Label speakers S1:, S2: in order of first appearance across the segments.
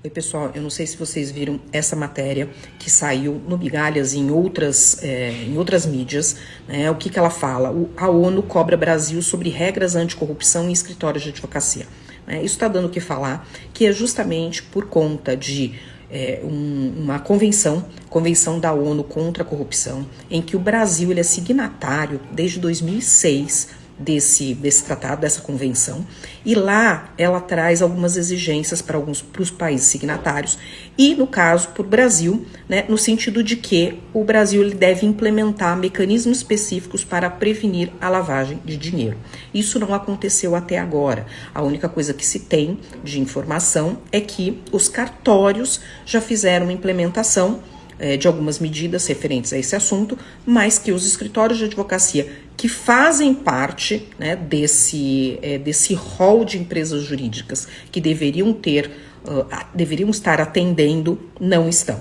S1: Oi, pessoal, eu não sei se vocês viram essa matéria que saiu no Migalhas e em outras mídias, né? O que ela fala? A ONU cobra Brasil sobre regras anticorrupção em escritórios de advocacia. Isso está dando o que falar, que é justamente por conta de uma convenção da ONU contra a corrupção, em que o Brasil ele é signatário desde 2006, desse tratado, dessa convenção, e lá ela traz algumas exigências para os países signatários, e no caso para o Brasil, né, no sentido de que o Brasil ele deve implementar mecanismos específicos para prevenir a lavagem de dinheiro. Isso não aconteceu até agora. A única coisa que se tem de informação é que os cartórios já fizeram uma implementação de algumas medidas referentes a esse assunto, mas que os escritórios de advocacia que fazem parte, né, desse rol de empresas jurídicas que deveriam estar atendendo, não estão.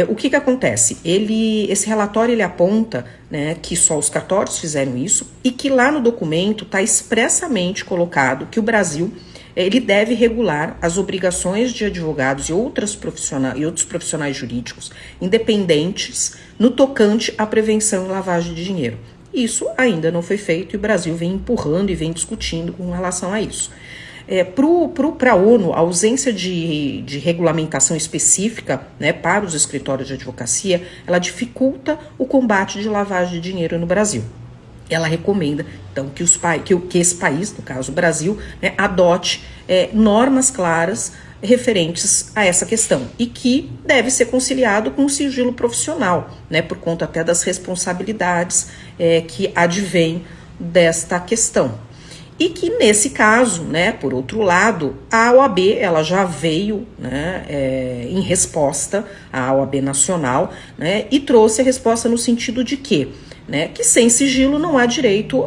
S1: O que acontece? Esse relatório ele aponta, né, que só os cartórios fizeram isso e que lá no documento está expressamente colocado que o Brasil ele deve regular as obrigações de advogados e outros profissionais jurídicos independentes no tocante à prevenção e lavagem de dinheiro. Isso ainda não foi feito e o Brasil vem empurrando e vem discutindo com relação a isso. Para a ONU, a ausência de regulamentação específica, né, para os escritórios de advocacia, ela dificulta o combate de lavagem de dinheiro no Brasil. Ela recomenda, então, que esse país, no caso o Brasil, né, adote normas claras referentes a essa questão e que deve ser conciliado com o sigilo profissional, né, por conta até das responsabilidades que advêm desta questão. E que nesse caso, né, por outro lado, a OAB ela já veio, né, em resposta, a OAB Nacional, né, e trouxe a resposta no sentido de que sem sigilo não há direito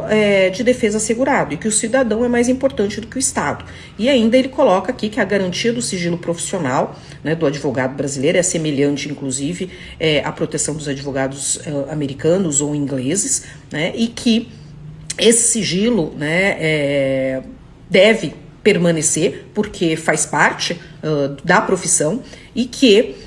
S1: de defesa assegurado e que o cidadão é mais importante do que o Estado. E ainda ele coloca aqui que a garantia do sigilo profissional, né, do advogado brasileiro é semelhante, inclusive, à proteção dos advogados americanos ou ingleses, né, e que esse sigilo, né, deve permanecer porque faz parte da profissão e que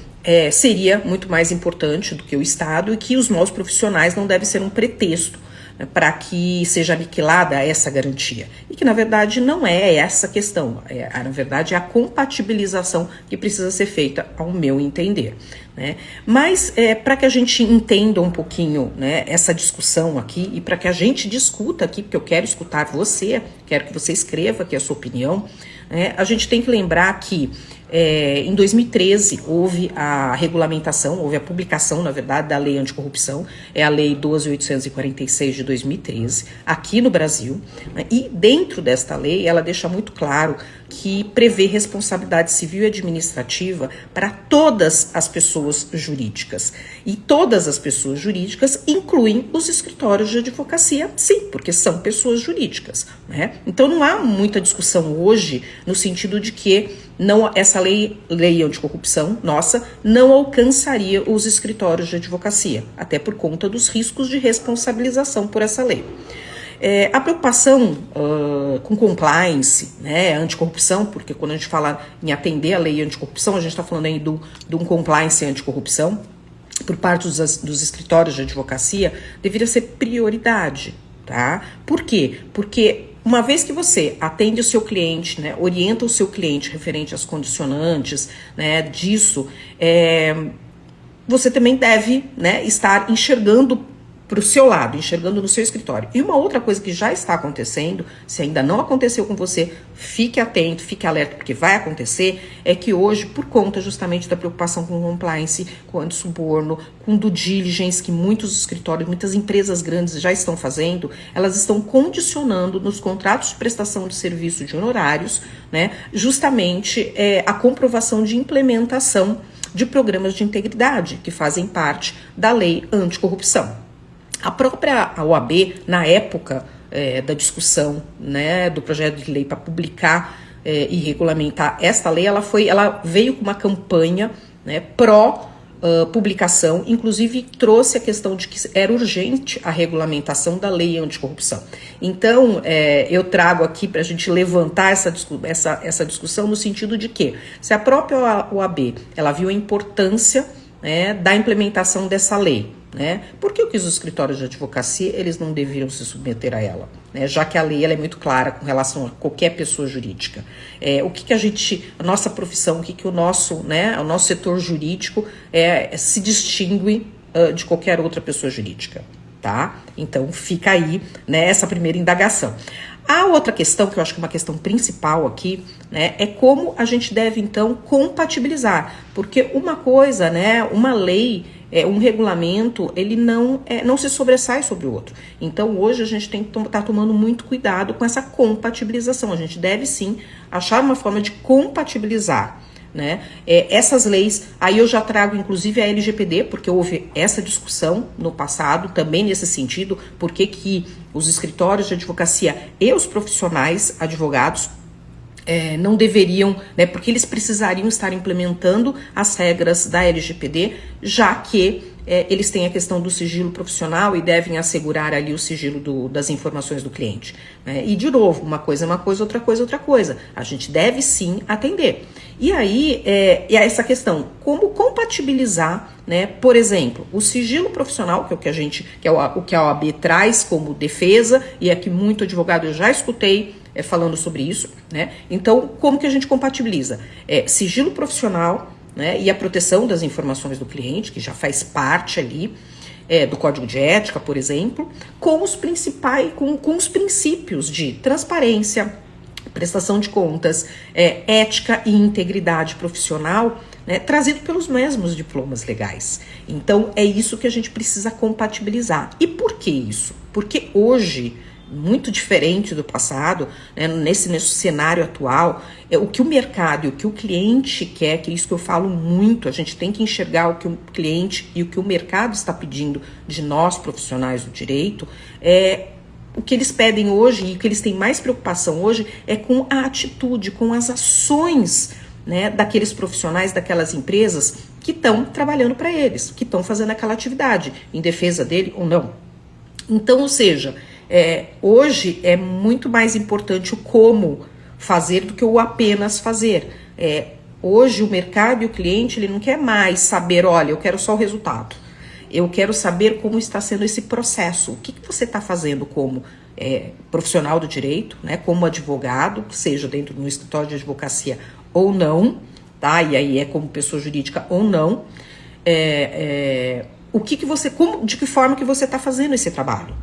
S1: seria muito mais importante do que o Estado e que os maus profissionais não devem ser um pretexto, né, para que seja aniquilada essa garantia. E que, na verdade, não é essa questão. Na verdade, é a compatibilização que precisa ser feita, ao meu entender. Né? Mas, para que a gente entenda um pouquinho, né, essa discussão aqui e para que a gente discuta aqui, porque eu quero escutar você, quero que você escreva aqui a sua opinião, né, a gente tem que lembrar que em 2013 houve a regulamentação, houve a publicação, na verdade, da Lei Anticorrupção, é a Lei 12.846 de 2013, aqui no Brasil, né, e dentro desta lei ela deixa muito claro que prevê responsabilidade civil e administrativa para todas as pessoas jurídicas. E todas as pessoas jurídicas incluem os escritórios de advocacia, sim, porque são pessoas jurídicas, né? Então não há muita discussão hoje no sentido de que essa lei anticorrupção, nossa, não alcançaria os escritórios de advocacia, até por conta dos riscos de responsabilização por essa lei. A preocupação com compliance, né, anticorrupção, porque quando a gente fala em atender a lei anticorrupção, a gente está falando aí de um compliance anticorrupção, por parte dos escritórios de advocacia, deveria ser prioridade, tá? Por quê? Porque uma vez que você atende o seu cliente, né, orienta o seu cliente referente às condicionantes, né, disso, você também deve, né, estar enxergando para o seu lado, enxergando no seu escritório. E uma outra coisa que já está acontecendo, se ainda não aconteceu com você, fique atento, fique alerta, porque vai acontecer, é que hoje, por conta justamente da preocupação com compliance, com anti-suborno, com due diligence, que muitos escritórios, muitas empresas grandes já estão fazendo, elas estão condicionando nos contratos de prestação de serviço de honorários, né, justamente a comprovação de implementação de programas de integridade, que fazem parte da lei anticorrupção. A própria OAB, na época da discussão, né, do projeto de lei para publicar e regulamentar esta lei, ela veio com uma campanha, né, pró publicação, inclusive trouxe a questão de que era urgente a regulamentação da lei anticorrupção. Então, eu trago aqui para a gente levantar essa discussão no sentido de que, se a própria OAB ela viu a importância, né, da implementação dessa lei, né, por que os escritórios de advocacia eles não deveriam se submeter a ela? Né, já que a lei ela é muito clara com relação a qualquer pessoa jurídica. O que a nossa profissão, o que o nosso setor jurídico se distingue de qualquer outra pessoa jurídica, tá? Então fica aí, né, essa primeira indagação. A outra questão, que eu acho que é uma questão principal aqui, né, é como a gente deve, então, compatibilizar. Porque uma coisa, né, uma lei, um regulamento, ele não se sobressai sobre o outro. Então, hoje a gente tem que estar tomando muito cuidado com essa compatibilização. A gente deve, sim, achar uma forma de compatibilizar, né, essas leis. Aí eu já trago inclusive a LGPD, porque houve essa discussão no passado também nesse sentido, porque que os escritórios de advocacia e os profissionais advogados não deveriam, né, porque eles precisariam estar implementando as regras da LGPD, já que eles têm a questão do sigilo profissional e devem assegurar ali o sigilo das informações do cliente. Né? E, de novo, uma coisa é uma coisa, outra coisa é outra coisa. A gente deve, sim, atender. E aí, essa questão, como compatibilizar, né, por exemplo, o sigilo profissional, que é o que a OAB traz como defesa, e é que muito advogado eu já escutei falando sobre isso, né? Então, como que a gente compatibiliza? Sigilo profissional, né, e a proteção das informações do cliente, que já faz parte ali do Código de Ética, por exemplo, com os princípios de transparência, prestação de contas, ética e integridade profissional, né, trazido pelos mesmos diplomas legais. Então, é isso que a gente precisa compatibilizar. E por que isso? Porque hoje, muito diferente do passado, né, nesse cenário atual, o que o mercado e o que o cliente quer, que é isso que eu falo muito, a gente tem que enxergar o que o cliente e o que o mercado está pedindo de nós, profissionais do direito, o que eles pedem hoje e o que eles têm mais preocupação hoje é com a atitude, com as ações, né, daqueles profissionais, daquelas empresas que estão trabalhando para eles, que estão fazendo aquela atividade, em defesa dele ou não. Então, ou seja, hoje é muito mais importante o como fazer do que o apenas fazer. Hoje o mercado e o cliente ele não quer mais saber, olha, eu quero só o resultado. Eu quero saber como está sendo esse processo. O que você está fazendo como profissional do direito, né, como advogado, seja dentro de um escritório de advocacia ou não, tá? E aí como pessoa jurídica ou não. De que forma que você está fazendo esse trabalho.